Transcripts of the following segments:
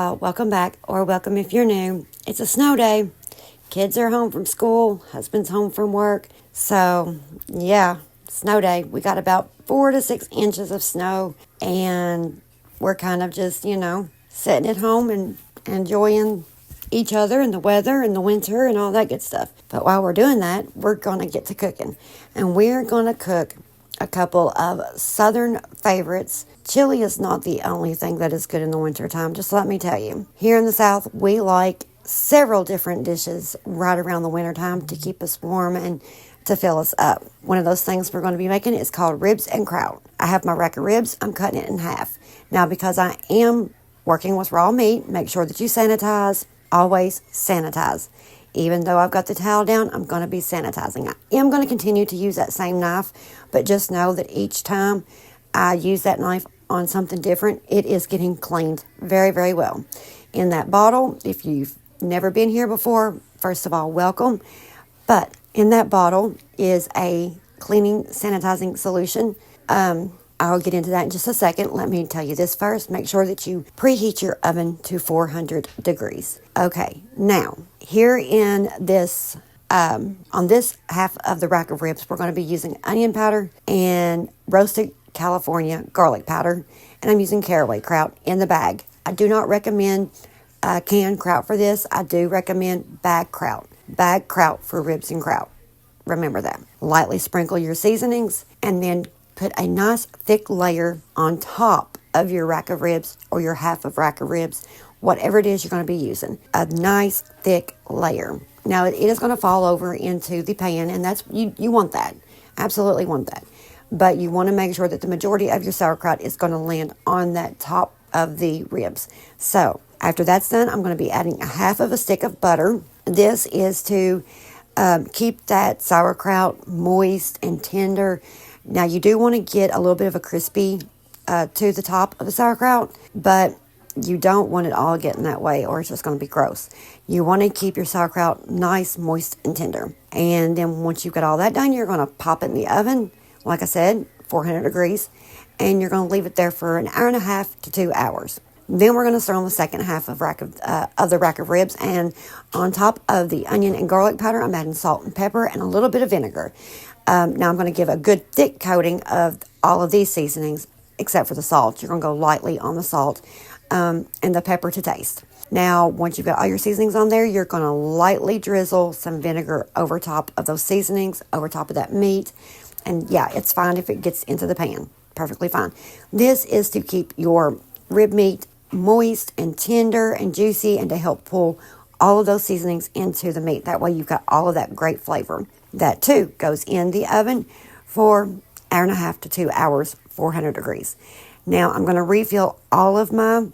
y'all, welcome back, or welcome if you're new. It's a snow day. Kids are home from school, husband's home from work. So, yeah, snow day. We got about 4 to 6 inches of snow, and we're kind of just, sitting at home and enjoying each other and the weather and the winter and all that good stuff. But while we're doing that, we're going to get to cooking. And we're going to cook a couple of southern favorites. Chili is not the only thing that is good in the wintertime, just let me tell you. Here in the South, we like several different dishes right around the wintertime to keep us warm and to fill us up. One of those things we're going to be making is called ribs and kraut. I have my rack of ribs. I'm cutting it in half. Now, because I am working with raw meat, make sure that you sanitize. Always sanitize. Even though I've got the towel down, I'm going to be sanitizing. I am going to continue to use that same knife, but just know that each time I use that knife on something different, it is getting cleaned very, very well. In that bottle, if you've never been here before, first of all, welcome. But in that bottle is a cleaning, sanitizing solution. I'll get into that in just a second. Let me tell you this first. Make sure that you preheat your oven to 400 degrees. Okay, now, here in this, on this half of the rack of ribs, we're going to be using onion powder and roasted California garlic powder. And I'm using caraway kraut in the bag. I do not recommend canned kraut for this. I do recommend bag kraut. Bag kraut for ribs and kraut. Remember that. Lightly sprinkle your seasonings and then put a nice thick layer on top of your rack of ribs or your half of rack of ribs, whatever it is you're going to be using. A nice thick layer. Now it is going to fall over into the pan, and that's you want that. Absolutely want that. But you want to make sure that the majority of your sauerkraut is going to land on that top of the ribs. So after that's done, I'm going to be adding a half of a stick of butter. This is to keep that sauerkraut moist and tender. Now, you do want to get a little bit of a crispy to the top of the sauerkraut, but you don't want it all getting that way or it's just going to be gross. You want to keep your sauerkraut nice, moist, and tender. And then once you've got all that done, you're going to pop it in the oven, like I said, 400 degrees, and you're going to leave it there for an hour and a half to 2 hours. Then we're going to start on the second half of the rack of ribs, and on top of the onion and garlic powder, I'm adding salt and pepper and a little bit of vinegar. Now I'm going to give a good thick coating of all of these seasonings, except for the salt. You're going to go lightly on the salt and the pepper to taste. Now, once you've got all your seasonings on there, you're going to lightly drizzle some vinegar over top of those seasonings, over top of that meat. And yeah, it's fine if it gets into the pan. Perfectly fine. This is to keep your rib meat moist and tender and juicy and to help pull all of those seasonings into the meat. That way you've got all of that great flavor. That too goes in the oven for an hour and a half to 2 hours, 400 degrees. Now I'm going to refill all of my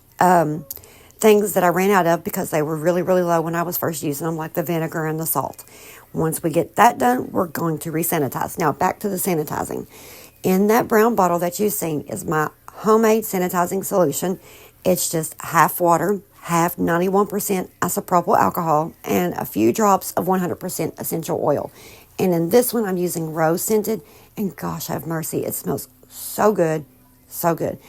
things that I ran out of because they were really, really low when I was first using them, like the vinegar and the salt. Once we get that done, we're going to resanitize. Now back to the sanitizing. In that brown bottle that you've seen is my homemade sanitizing solution. It's just half water, half 91% isopropyl alcohol, and a few drops of 100% essential oil. And in this one, I'm using rose scented, and gosh, have mercy, it smells so good,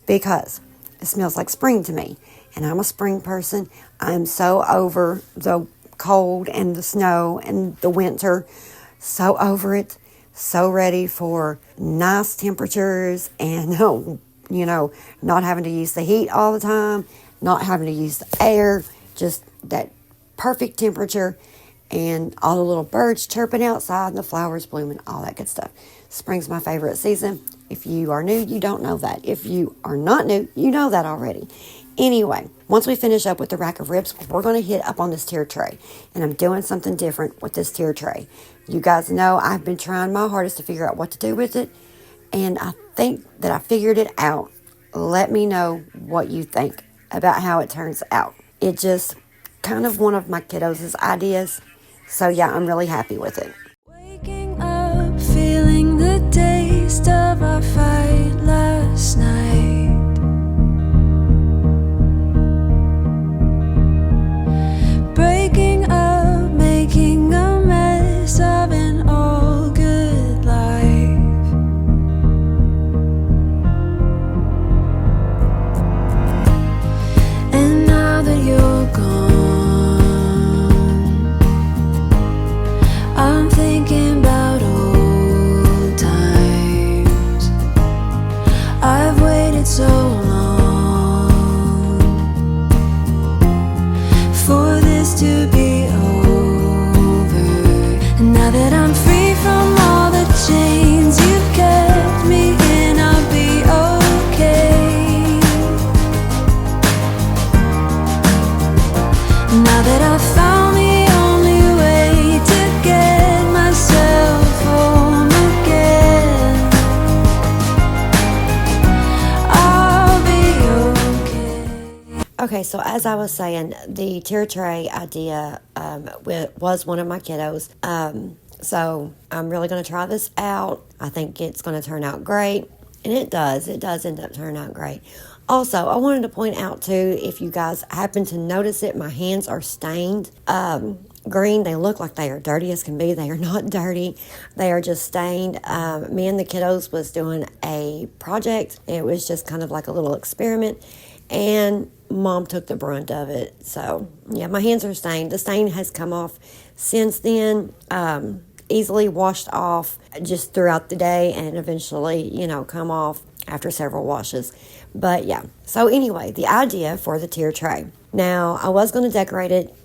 because it smells like spring to me. And I'm a spring person. I'm so over the cold and the snow and the winter, so over it, so ready for nice temperatures and not having to use the heat all the time, not having to use the air, just that perfect temperature and all the little birds chirping outside and the flowers blooming, all that good stuff. Spring's my favorite season. If you are new, you don't know that. If you are not new, you know that already. Anyway, once we finish up with the rack of ribs, we're going to hit up on this tier tray. And I'm doing something different with this tier tray. You guys know I've been trying my hardest to figure out what to do with it. And I think that I figured it out. Let me know what you think about how it turns out. It's just kind of one of my kiddos' ideas. So yeah, I'm really happy with it. Waking up, feeling the taste of our fight last night. Breaking up, making a mess of an all good life. And now that you're Okay, so as I was saying, the tier tray idea was one of my kiddos. So I'm really going to try this out. I think it's going to turn out great. And it does. It does end up turning out great. Also, I wanted to point out too, if you guys happen to notice it, my hands are stained green. They look like they are dirty as can be. They are not dirty. They are just stained. Me and the kiddos was doing a project. It was just kind of like a little experiment. And Mom took the brunt of it. So, yeah, my hands are stained. The stain has come off since then. Easily washed off just throughout the day and eventually, come off after several washes. But yeah, so anyway, the idea for the tier tray. Now, I was going to decorate it,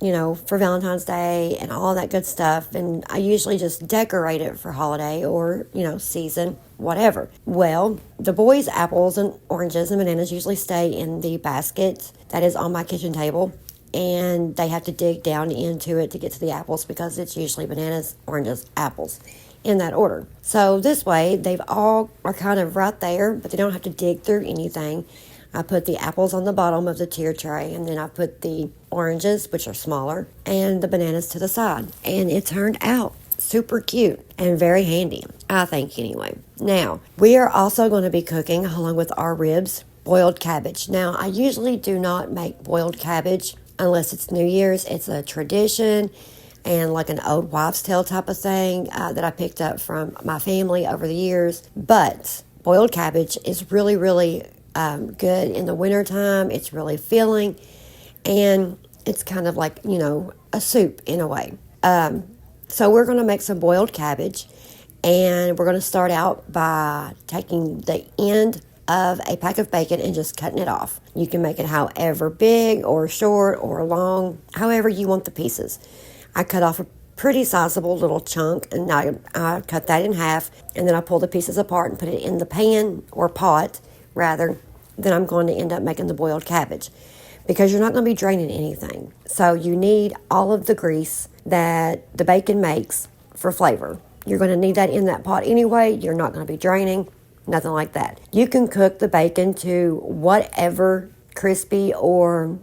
for Valentine's Day and all that good stuff. And I usually just decorate it for holiday or, season, whatever. Well, the boys' apples and oranges and bananas usually stay in the basket that is on my kitchen table. And they have to dig down into it to get to the apples because it's usually bananas, oranges, apples in that order. So this way, they've all are kind of right there, but they don't have to dig through anything. I put the apples on the bottom of the tier tray, and then I put the oranges, which are smaller, and the bananas to the side. And it turned out super cute and very handy, I think anyway. Now, we are also going to be cooking, along with our ribs, boiled cabbage. Now, I usually do not make boiled cabbage unless it's New Year's. It's a tradition and like an old wives' tale type of thing that I picked up from my family over the years. But boiled cabbage is really, really good in the wintertime. It's really filling, and it's kind of like, a soup in a way. So we're going to make some boiled cabbage, and we're going to start out by taking the end of a pack of bacon and just cutting it off. You can make it however big or short or long, however you want the pieces. I cut off a pretty sizable little chunk, and I cut that in half, and then I pull the pieces apart and put it in the pan or pot, rather. Then I'm going to end up making the boiled cabbage because you're not going to be draining anything. So you need all of the grease that the bacon makes for flavor. You're going to need that in that pot anyway. You're not going to be draining. Nothing like that. You can cook the bacon to whatever crispy or,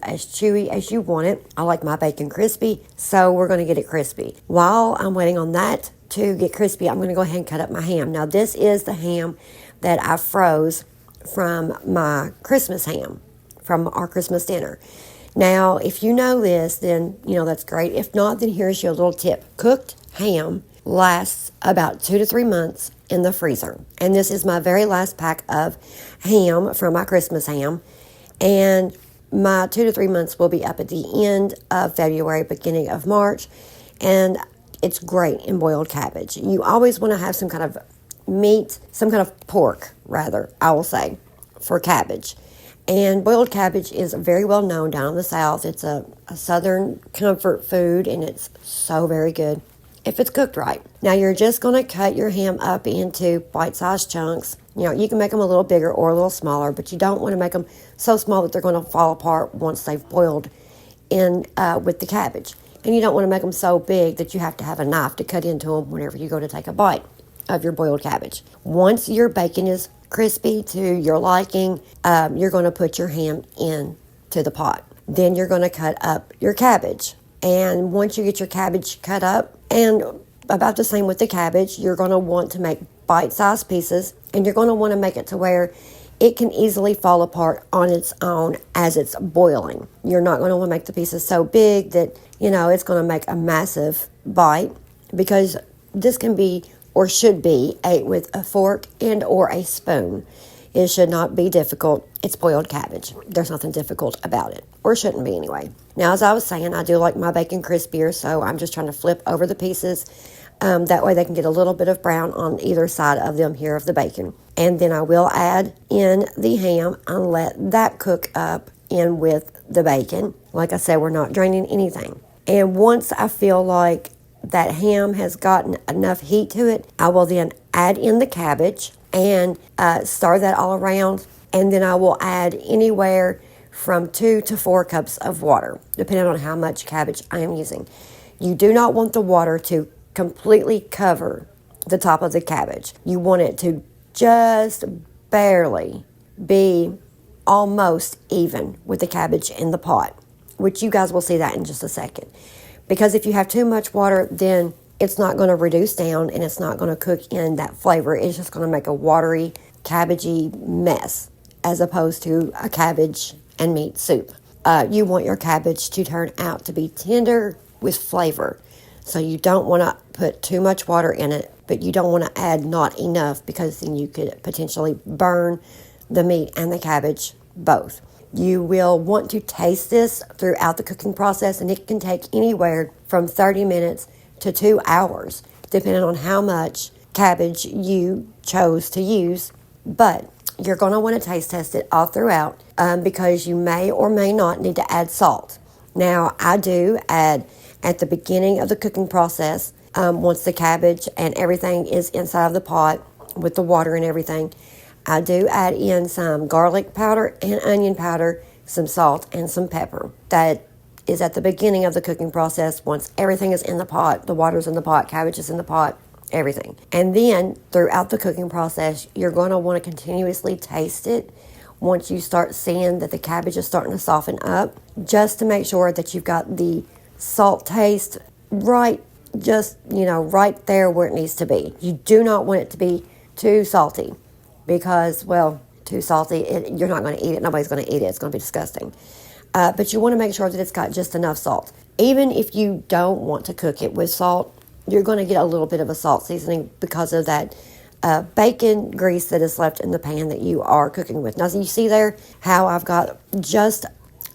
as chewy as you want it. I like my bacon crispy, so we're going to get it crispy. While I'm waiting on that to get crispy, I'm going to go ahead and cut up my ham. Now, this is the ham that I froze from my Christmas ham, from our Christmas dinner. Now, if you know this, then, that's great. If not, then here's your little tip. Cooked ham lasts about 2 to 3 months in the freezer. And this is my very last pack of ham from my Christmas ham. And my 2 to 3 months will be up at the end of February, beginning of March. And it's great in boiled cabbage. You always want to have some kind of meat, some kind of pork, rather, I will say, for cabbage. And boiled cabbage is very well known down in the South. It's a Southern comfort food, and it's so very good if it's cooked right. Now, you're just going to cut your ham up into bite-sized chunks. You can make them a little bigger or a little smaller, but you don't want to make them so small that they're going to fall apart once they've boiled in with the cabbage. And you don't want to make them so big that you have to have a knife to cut into them whenever you go to take a bite of your boiled cabbage. Once your bacon is crispy to your liking, you're going to put your ham into the pot. Then you're going to cut up your cabbage. And once you get your cabbage cut up, and about the same with the cabbage, you're going to want to make bite-sized pieces, and you're going to want to make it to where it can easily fall apart on its own as it's boiling. You're not going to want to make the pieces so big that, it's going to make a massive bite, because this can be or should be ate with a fork and or a spoon. It should not be difficult. It's boiled cabbage. There's nothing difficult about it, or shouldn't be anyway. Now, as I was saying, I do like my bacon crispier, so I'm just trying to flip over the pieces. That way they can get a little bit of brown on either side of them here of the bacon. And then I will add in the ham and let that cook up in with the bacon. Like I said, we're not draining anything. And once I feel like that ham has gotten enough heat to it, I will then add in the cabbage and stir that all around. And then I will add anywhere from 2 to 4 cups of water, depending on how much cabbage I am using. You do not want the water to completely cover the top of the cabbage. You want it to just barely be almost even with the cabbage in the pot, which you guys will see that in just a second. Because if you have too much water, then it's not going to reduce down and it's not going to cook in that flavor. It's just going to make a watery, cabbagey mess as opposed to a cabbage and meat soup. You want your cabbage to turn out to be tender with flavor. So you don't want to put too much water in it, but you don't want to add not enough because then you could potentially burn the meat and the cabbage both. You will want to taste this throughout the cooking process, and it can take anywhere from 30 minutes to 2 hours, depending on how much cabbage you chose to use. But you're going to want to taste test it all throughout because you may or may not need to add salt. Now, I do add at the beginning of the cooking process, once the cabbage and everything is inside of the pot with the water and everything, I do add in some garlic powder and onion powder, some salt, and some pepper. That is at the beginning of the cooking process once everything is in the pot, the water's in the pot, cabbage is in the pot, everything. And then throughout the cooking process, you're going to want to continuously taste it once you start seeing that the cabbage is starting to soften up, just to make sure that you've got the salt taste right, just, right there where it needs to be. You do not want it to be too salty because, too salty, you're not going to eat it. Nobody's going to eat it. It's going to be disgusting. But you want to make sure that it's got just enough salt. Even if you don't want to cook it with salt, you're going to get a little bit of a salt seasoning because of that bacon grease that is left in the pan that you are cooking with. Now, so you see there how I've got just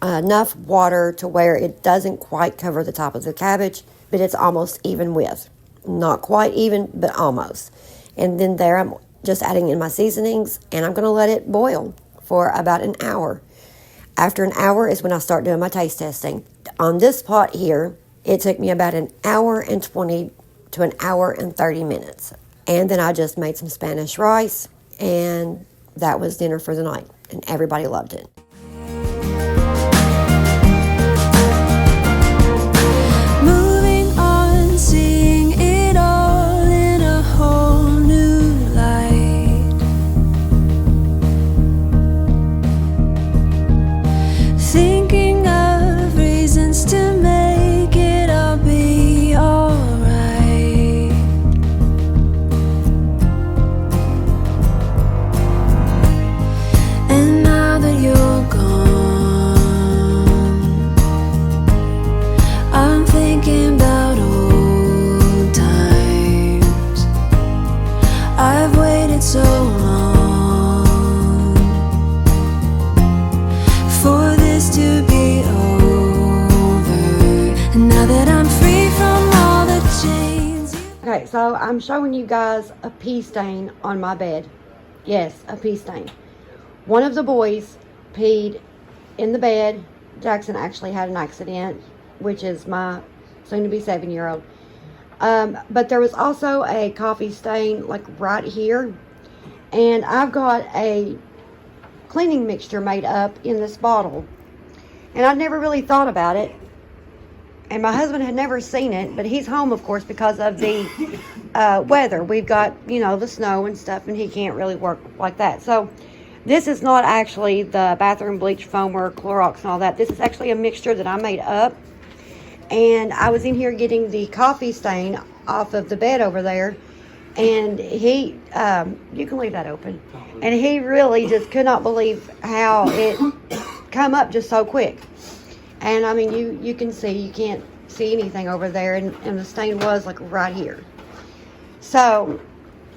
enough water to where it doesn't quite cover the top of the cabbage, but it's almost even with. Not quite even, but almost. And then there I'm just adding in my seasonings, and I'm going to let it boil for about an hour. After an hour is when I start doing my taste testing. On this pot here, it took me about an hour and 20 to an hour and 30 minutes. And then I just made some Spanish rice, and that was dinner for the night, and everybody loved it. Moving on, seeing it all in a whole new light. Thinking of reasons to make it all be alright. And now that you're gone, I'm thinking about old times. I've waited so long for this to be over. And now that I'm free from all the chains. Okay, so I'm showing you guys a pee stain on my bed. Yes, a pee stain. One of the boys peed in the bed. Jackson actually had an accident, which is my soon-to-be 7-year-old. But there was also a coffee stain, like right here. And I've got a cleaning mixture made up in this bottle. And I never really thought about it. And my husband had never seen it, but he's home, of course, because of the weather. We've got, the snow and stuff, and he can't really work like that. So this is not actually the bathroom bleach foam or Clorox and all that. This is actually a mixture that I made up. And I was in here getting the coffee stain off of the bed over there. And he, you can leave that open. And he really just could not believe how it come up just so quick. And I mean, you can see, you can't see anything over there. And the stain was like right here. So,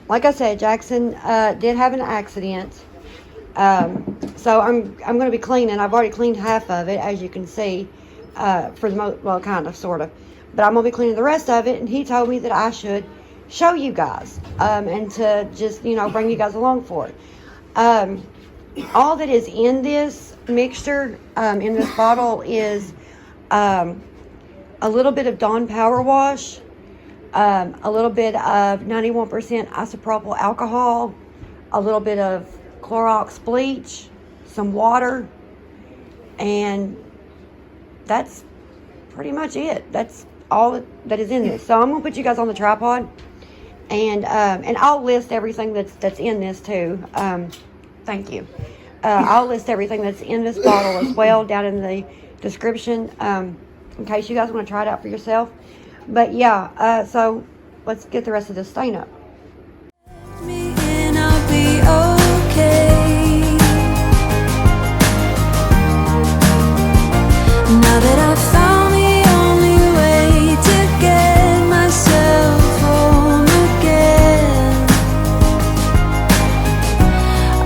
like I said, Jackson did have an accident. So I'm going to be cleaning. I've already cleaned half of it, as you can see, for the most, kind of, sort of. But I'm going to be cleaning the rest of it, and he told me that I should show you guys, and to just, bring you guys along for it. All that is in this mixture, in this bottle is, a little bit of Dawn Power Wash, a little bit of 91% isopropyl alcohol, a little bit of Clorox bleach, some water, and that's pretty much it. That's all that is in this. So I'm gonna put you guys on the tripod, and I'll list everything that's in this too. Thank you. I'll list everything that's in this bottle as well down in the description, in case you guys want to try it out for yourself. But yeah, so let's get the rest of this stain up. Me and I'll be okay. Now that I've found the only way to get myself home again,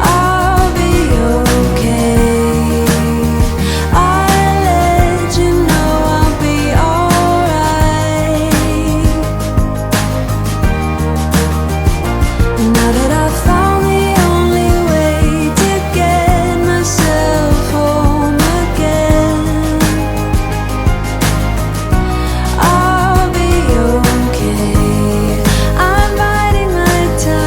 I'll be okay. I'll let you know I'll be alright. Now that I've found the only way to get myself home again, I'll be okay. I'm biding my time.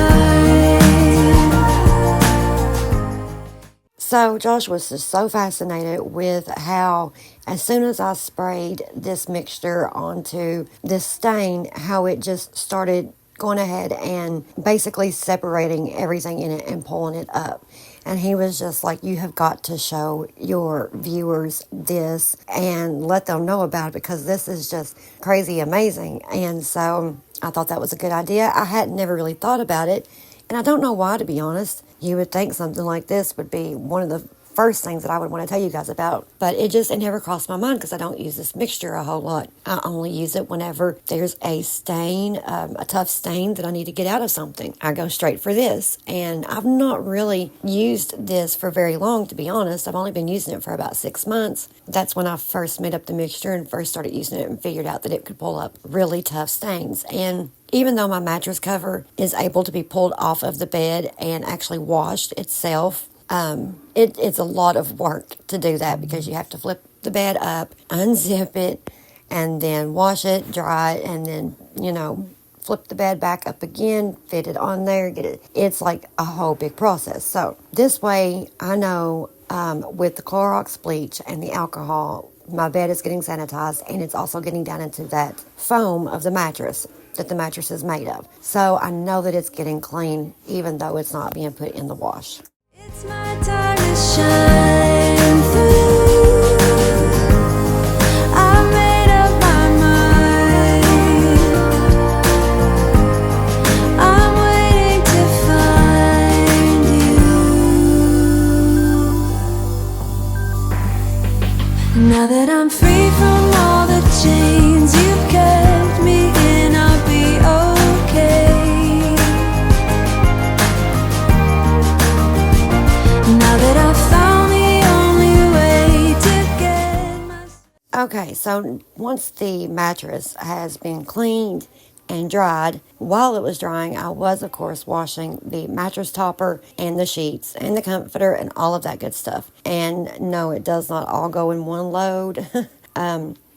So Josh was just so fascinated with how, as soon as I sprayed this mixture onto this stain, how it just started going ahead and basically separating everything in it and pulling it up. And he was just like, you have got to show your viewers this and let them know about it, because this is just crazy amazing. And so I thought that was a good idea. I had never really thought about it, and I don't know why, to be honest. You would think something like this would be one of the first things that I would want to tell you guys about, but it never crossed my mind because I don't use this mixture a whole lot. I only use it whenever there's a stain, a tough stain that I need to get out of something. I go straight for this, and I've not really used this for very long, to be honest. I've only been using it for about 6 months. That's when I first made up the mixture and first started using it and figured out that it could pull up really tough stains. And even though my mattress cover is able to be pulled off of the bed and actually washed itself, it's a lot of work to do that, because you have to flip the bed up, unzip it, and then wash it, dry it, and then, flip the bed back up again, fit it on there, get it. It's like a whole big process. So this way, I know with the Clorox bleach and the alcohol, my bed is getting sanitized, and it's also getting down into that foam of the mattress that the mattress is made of. So I know that it's getting clean, even though it's not being put in the wash. It's my time to shine through. I've made up my mind. I'm waiting to find you. Now that I'm free from all the chains you've kept me in, I'll be okay. Now that I've found the only way to get myself. Okay, so once the mattress has been cleaned and dried, while it was drying, I was, of course, washing the mattress topper and the sheets and the comforter and all of that good stuff. And no, it does not all go in one load.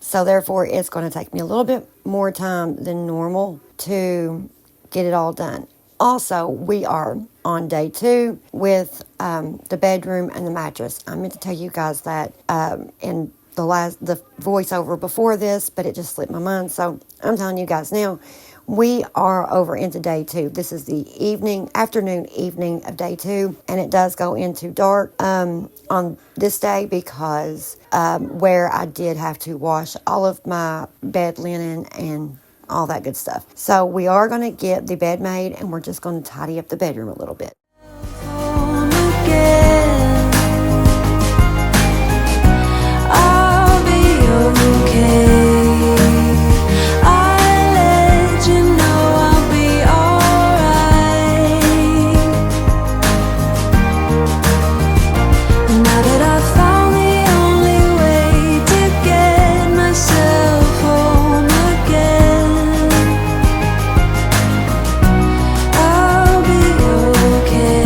So therefore, it's going to take me a little bit more time than normal to get it all done. Also, we are on day 2 with the bedroom and the mattress. I meant to tell you guys that in the voiceover before this, but it just slipped my mind. So I'm telling you guys now, we are over into day 2. This is the evening of day 2, and it does go into dark on this day because where I did have to wash all of my bed linen and all that good stuff. So we are going to get the bed made, and we're just going to tidy up the bedroom a little bit. Home again. I'll be okay. I'll let you know I'll be alright. Now that I've found the only way to get myself home again, I'll be okay.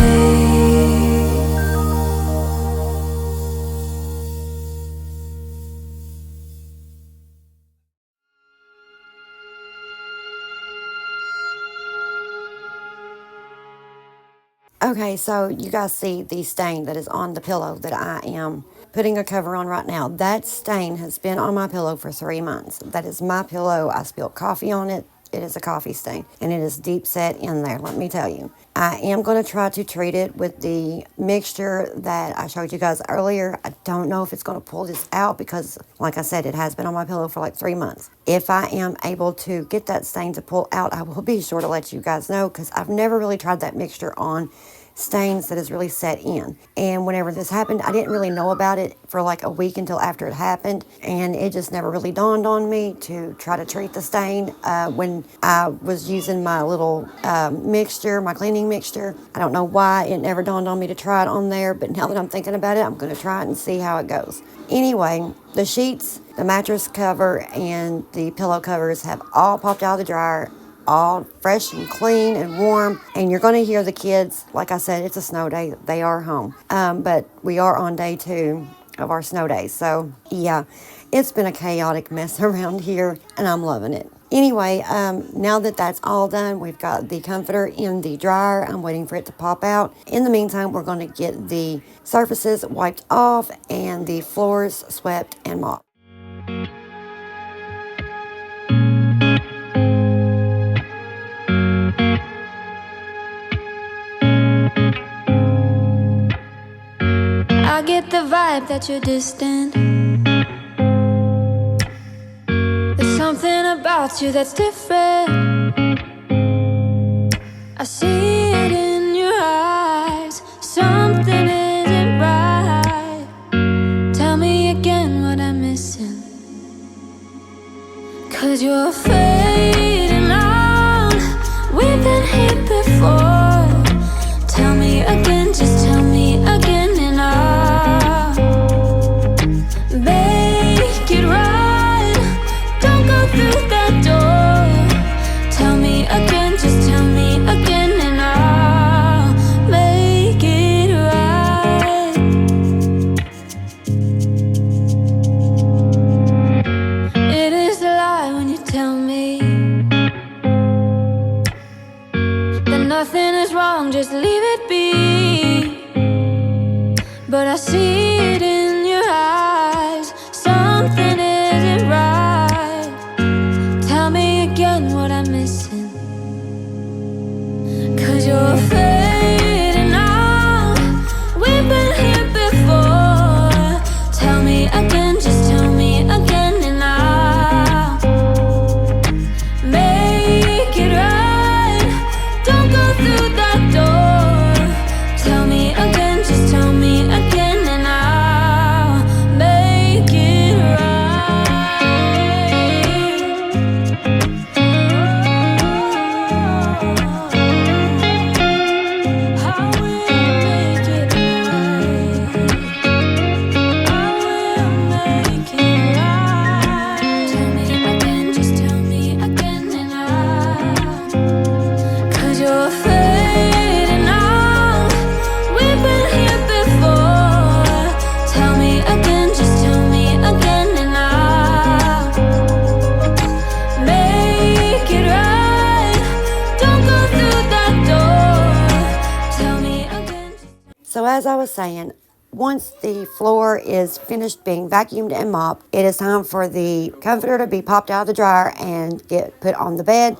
Okay, so you guys see the stain that is on the pillow that I am putting a cover on right now. That stain has been on my pillow for 3 months. That is my pillow. I spilled coffee on it. it is a coffee stain, and it is deep set in there, let me tell you. I am going to try to treat it with the mixture that I showed you guys earlier. I don't know if it's going to pull this out because, like I said, it has been on my pillow for like 3 months. If I am able to get that stain to pull out, I will be sure to let you guys know, because I've never really tried that mixture on stains that is really set in. And whenever this happened, I didn't really know about it for like a week until after it happened, and it just never really dawned on me to try to treat the stain when I was using my little mixture, my cleaning mixture. I don't know why it never dawned on me to try it on there, but now that I'm thinking about it, I'm going to try it and see how it goes. Anyway, the sheets, the mattress cover, and the pillow covers have all popped out of the dryer, all fresh and clean and warm. And you're going to hear the kids. Like I said, it's a snow day. They are home. But we are on day 2 of our snow days. So, yeah, it's been a chaotic mess around here, and I'm loving it. Anyway, now that that's all done, we've got the comforter in the dryer. I'm waiting for it to pop out. In the meantime, we're going to get the surfaces wiped off and the floors swept and mopped. I get the vibe that you're distant. There's something about you that's different. I see it in your eyes. Something isn't right. Tell me again what I'm missing. 'Cause you're fading out. We've been here before. Tell me again, just tell me again, and I'll make it right. Don't go through that door. Tell me again, just tell me again, and I'll make it right. It is a lie when you tell me that nothing is wrong, just leave it be. But I see it in your eyes. Something isn't right. Tell me again what I'm missing. 'Cause you're fading out. We've been here before. Tell me again, just tell me again, and I'll make it right. Don't go through that door. Tell me again, just tell me again, and I'll make it right. I will make it right. I will make it right. Tell me again, just tell me again, and I'll. 'Cause you're fading out. We've been here before. Tell me again, just tell me again, and I'll make it right. Don't go through that door. Tell me again. So as I was saying, once the floor is finished being vacuumed and mopped, it is time for the comforter to be popped out of the dryer and get put on the bed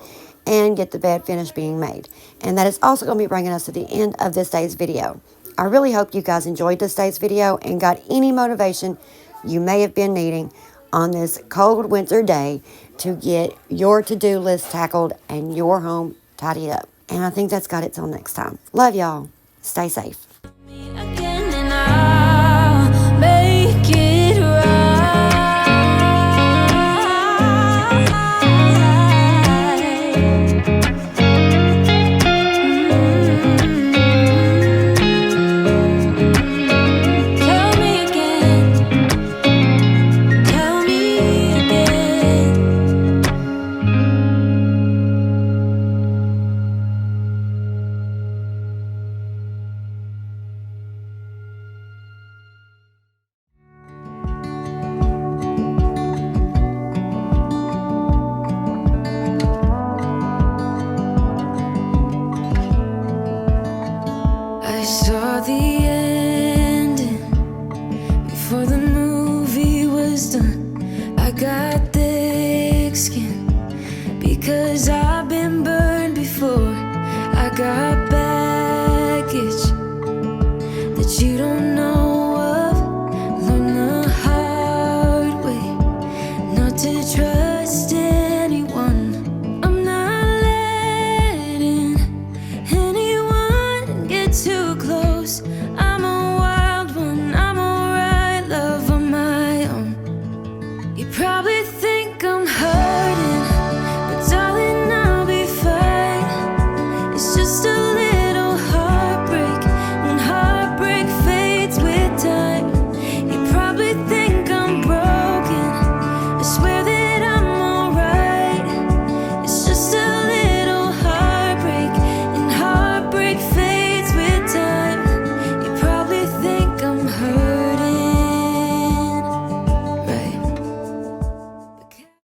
and get the bed finished being made. And that is also going to be bringing us to the end of this day's video. I really hope you guys enjoyed this day's video and got any motivation you may have been needing on this cold winter day to get your to-do list tackled and your home tidied up. And I think that's got it till next time. Love y'all. Stay safe. Me again, and I'll make it right. Tell me again. Tell me again. I saw the ending before the movie was done. I got thick skin because 'cause I've been burned before. I got baggage that you don't